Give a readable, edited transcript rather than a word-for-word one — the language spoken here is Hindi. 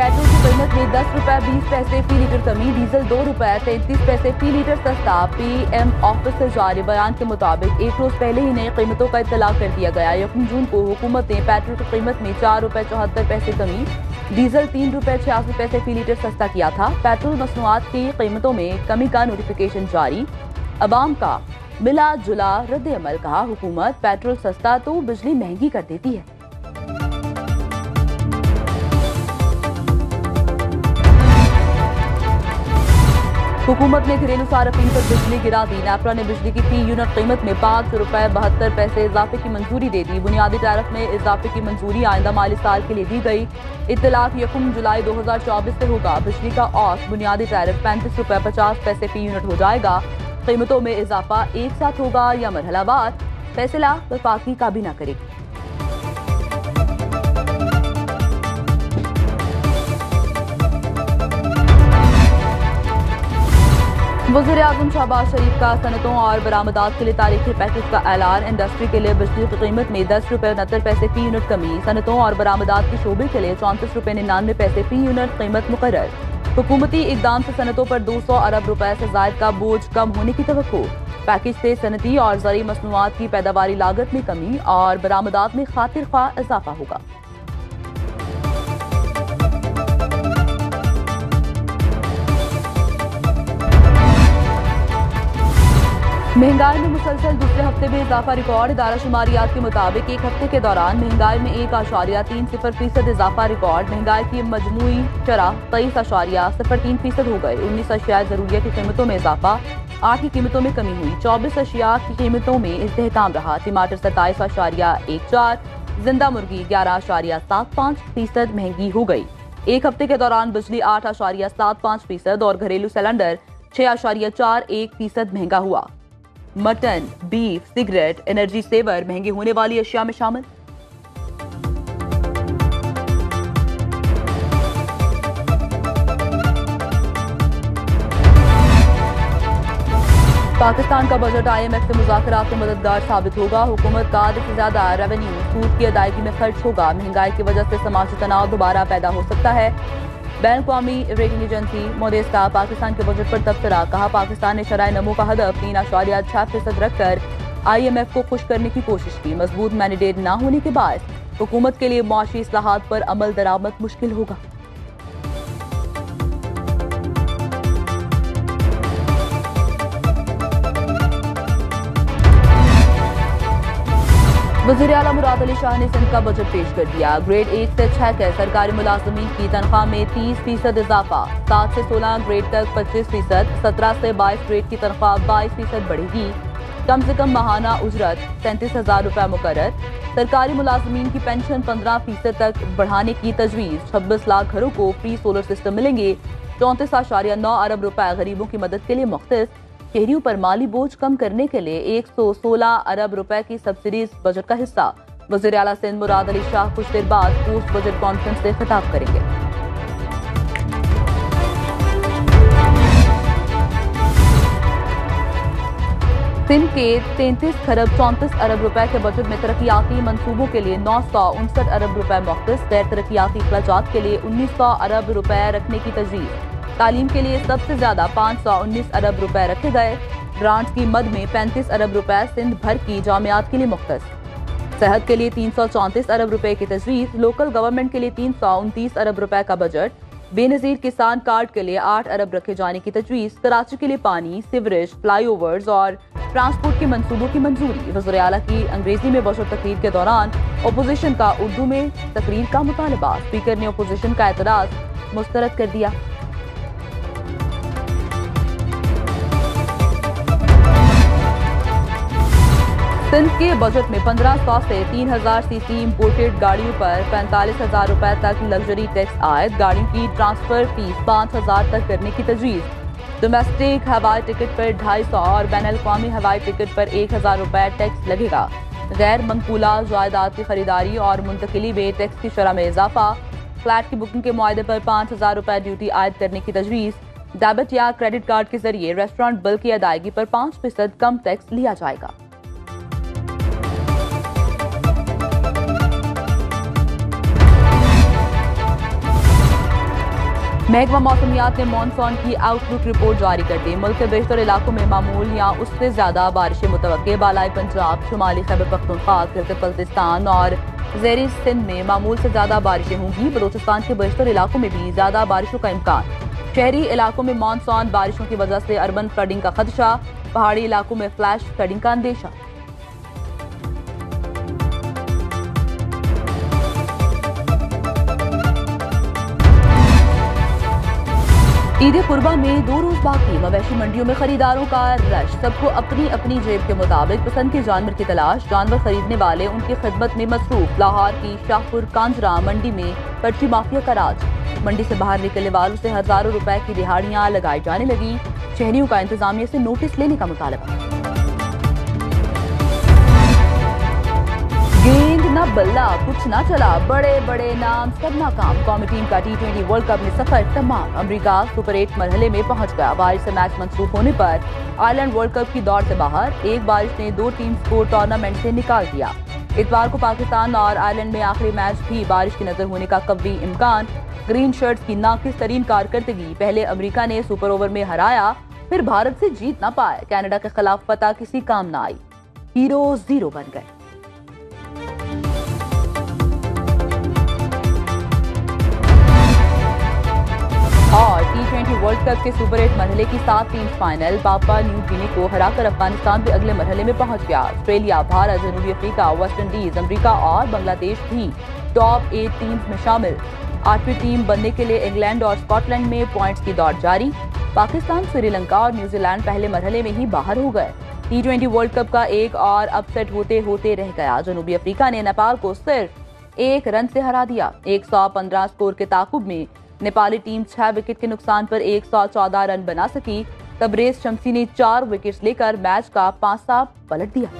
पेट्रोल की कीमत में 10 रुपए 20 पैसे फी लीटर कमी, डीजल 2 रुपए 33 पैसे फी लीटर सस्ता। पीएम ऑफिस से जारी बयान के मुताबिक एक रोज पहले ही नई कीमतों का इत्तला कर दिया गया। 1 जून को हुकूमत ने पेट्रोल की कीमत में 4 रुपए 74 पैसे कमी, डीजल 3 रुपए 86 पैसे फी लीटर सस्ता किया था। पेट्रोल मसनूआत की कीमतों में कमी का नोटिफिकेशन जारी, अवाम का मिला जुला रद्द अमल। कहा, हुकूमत पेट्रोल सस्ता तो बिजली महंगी कर देती है। हुकूमत ने घरेलू सार्फिन पर बिजली गिरा दी। नेपरा ने बिजली की फी यूनिट कीमत में 5 रुपए 72 पैसे इजाफे की मंजूरी दे दी। बुनियादी टैरिफ में इजाफे की मंजूरी आइंदा माली साल के लिए दी गई। इत्तलाक 1 जुलाई 2024 से होगा। बिजली का औसत बुनियादी टैरिफ 35 रुपए 50 पैसे फी यूनिट हो जाएगा। कीमतों में इजाफा एक साथ होगा या मरहलावार, फैसला वफाकी काबीना करेगी। वज़ीर-ए-आज़म शहबाज शरीफ का सनतों और बरामदात के लिए तारीखी पैकेज का ऐलान। इंडस्ट्री के लिए बिजली की कीमत में 10 रुपए 69 पैसे फी यूनिट कमी, सनतों और बरामदात के शोबे के लिए 34 रुपए 99 पैसे फी यूनिट कीमत मुकर्रर। हुकूमती इकदाम से सनतों पर 200 अरब रुपए से जायद का बोझ कम होने की तवक्को। पैकेज से सनती और ज़रूरी मसनूआत की पैदावारी लागत में कमी और बरामदात में खातिर ख्वाह इजाफा होगा। महंगाई में मुसलसल दूसरे हफ्ते में इजाफा रिकॉर्ड। इदारा शुमारियात के मुताबिक एक हफ्ते के दौरान महंगाई में 1.30% इजाफा रिकॉर्ड। महंगाई की मजमूई शरह 23.03% हो गए। 19 अशिया जरूरिया की कीमतों में इजाफा, 8 की कीमतों में कमी हुई। 24 अशिया की कीमतों में इस्तेहकाम रहा। टमाटर 27.14, जिंदा मुर्गी 11.75% महंगी हो गई। एक हफ्ते के दौरान बिजली 8.75% और घरेलू सिलेंडर 6.41% महंगा हुआ। Mutton, beef, cigarette, energy saver महंगे होने वाली अशिया में शामिल। पाकिस्तान का बजट IMF से मुज़ाकरात में मददगार साबित होगा। हुकूमत का आधे से ज्यादा रेवेन्यू सूद की अदायगी में खर्च होगा। महंगाई की वजह से समाजी तनाव दोबारा पैदा हो सकता है। बैन-अवी रेटिंग एजेंसी मूडीज का पाकिस्तान के बजट पर तबसरा। कहा, पाकिस्तान ने शरह नमो का हदफ 3.6% रखकर IMF को खुश करने की कोशिश की। मजबूत मैंडेट न होने के बाद हुकूमत के लिए मुआशी इस्लाहात पर अमल दरामद मुश्किल होगा। वज़ीर आला मुराद अली शाह ने सिंध का बजट पेश कर दिया। ग्रेड 1 से 6 के सरकारी मुलाजमीन की तनख्वाह में 30% इजाफा, 7 से 16 ग्रेड तक 25%, 17 से 22 ग्रेड की तनख्वाह 22% बढ़ेगी। कम से कम माहाना उजरत 37,000 रुपये मुकर्रर। सरकारी मुलाजमीन की पेंशन 15% तक बढ़ाने की तजवीज़। 26 लाख घरों को फ्री सोलर सिस्टम मिलेंगे। 34.9 अरब रुपए गरीबों की मदद के लिए मुख्तस। शहरियों पर माली बोझ कम करने के लिए 116 अरब रुपए की सब्सिडीज बजट का हिस्सा। वज़ीर आला सिंध मुराद अली शाह कुछ देर बाद पोस्ट बजट कॉन्फ्रेंस से खिताब करेंगे। सिंध के 33 खरब 34 अरब रुपए के बजट में तरक्याती मंसूबों के लिए 959 अरब रुपए मुख्तस। गैर तरक्याती अखराजात के लिए 1900 अरब रुपए रखने की तजवीज़। तालीम के लिए सबसे ज्यादा 519 अरब रुपए रखे गए। ग्रांट्स की मद में 35 अरब रुपए सिंध भर की जामियात के लिए मुख्तस। सेहत के लिए 334 अरब रुपए की तजवीज़। लोकल गवर्नमेंट के लिए 329 अरब रुपए का बजट। बेनजीर किसान कार्ड के लिए 8 अरब रखे जाने की तजवीज़। कराची के लिए पानी, सीवरेज, फ्लाईओवर्स और ट्रांसपोर्ट के मंसूबों की मंजूरी। वज़ीर आला की अंग्रेजी में बजट तकरीर के दौरान अपोजिशन का उर्दू में तकरीर का मुतालबा। स्पीकर ने अपोजिशन का एतराज मुस्तरद कर दिया। सिंध के बजट में 1500 से 3000 सीसी इम्पोर्टेड गाड़ियों पर 45,000 रुपए तक लग्जरी टैक्स आयद। गाड़ियों की ट्रांसफर फीस 5,000 तक करने की तजवीज़। डोमेस्टिक हवाई टिकट पर 250 और बैनुल-अक़वामी हवाई टिकट पर 1000 रुपए टैक्स लगेगा। गैर मंकूला जायदाद की खरीदारी और मुंतकिली में टैक्स की शरह में इजाफा। फ्लैट की बुकिंग के मुआहदे पर 5,000 रुपए ड्यूटी आयद करने की तजवीज़। डेबिट या क्रेडिट कार्ड के जरिए रेस्टोरेंट बिल की अदायगी पर 5% कम टैक्स लिया जाएगा। महकमा मौसमियात ने मानसून की आउटलुक रिपोर्ट जारी कर दी। मुल्क के बेशतर इलाकों में मामूल या उससे ज्यादा बारिशें मुतवक्के। बालाई पंजाब, शुमाली खैबर पख्तूनख्वा, गिलगित बल्तिस्तान और ज़ेरी सिंध में मामूल से ज्यादा बारिशें होंगी। बलूचिस्तान के बेशतर इलाकों में भी ज्यादा बारिशों का इम्कान। शहरी इलाकों में मानसून बारिशों की वजह से अर्बन फ्लडिंग का खदशा। पहाड़ी इलाकों में फ्लैश फ्लडिंग का अंदेशा। ईद कुर्बा में 2 रोज बाकी। मवेशी मंडियों में खरीदारों का रश। सबको अपनी अपनी जेब के मुताबिक पसंद के जानवर की तलाश। जानवर खरीदने वाले उनकी खिदमत में मसरूफ। लाहौर की शाहपुर कांजरा मंडी में पर्ची माफिया का राज। मंडी से बाहर निकलने वालों से हजारों रुपए की दिहाड़ियां लगाई जाने लगी। शहरियों का इंतजामिया से नोटिस लेने का मुतालबा। गेंद न बल्ला, कुछ ना चला, बड़े बड़े नाम सब नाकाम। कौमी टीम का T20 वर्ल्ड कप में सफर तमाम। अमेरिका सुपर 8 मरहले में पहुंच गया। बारिश से मैच मंसूख होने पर आयरलैंड वर्ल्ड कप की दौड़ से बाहर। एक बारिश ने 2 टीम्स को टूर्नामेंट से निकाल दिया। इतवार को पाकिस्तान और आयरलैंड में आखिरी मैच भी बारिश की नजर होने का कवी इम्कान। ग्रीन शर्ट्स की नाकिस तरीन कारकर्दगी। पहले अमेरिका ने सुपर ओवर में हराया, फिर भारत से जीत ना पाए। कनाडा के खिलाफ फतह किसी काम ना आई। हीरो 0 बन गए। और T20 वर्ल्ड कप के सुपर 8 मरहले की 7 टीम फाइनल। पापा न्यू गिनी को हराकर अफगानिस्तान भी अगले मरहले में पहुंच गया। ऑस्ट्रेलिया, भारत, जनूबी अफ्रीका, वेस्ट इंडीज, अमेरिका और बांग्लादेश भी टॉप 8 टीम्स में शामिल। 8वीं टीम बनने के लिए इंग्लैंड और स्कॉटलैंड में पॉइंट्स की दौड़ जारी। पाकिस्तान, श्रीलंका और न्यूजीलैंड पहले मरहले में ही बाहर हो गए। T20 वर्ल्ड कप का एक और अपसेट होते होते रह गया। जनूबी अफ्रीका ने नेपाल को सिर्फ 1 रन से हरा दिया। 115 स्कोर के ताकुब में नेपाली टीम 6 विकेट के नुकसान पर 114 रन बना सकी। तबरेज शमसी ने 4 विकेट्स लेकर मैच का पासा पलट दिया।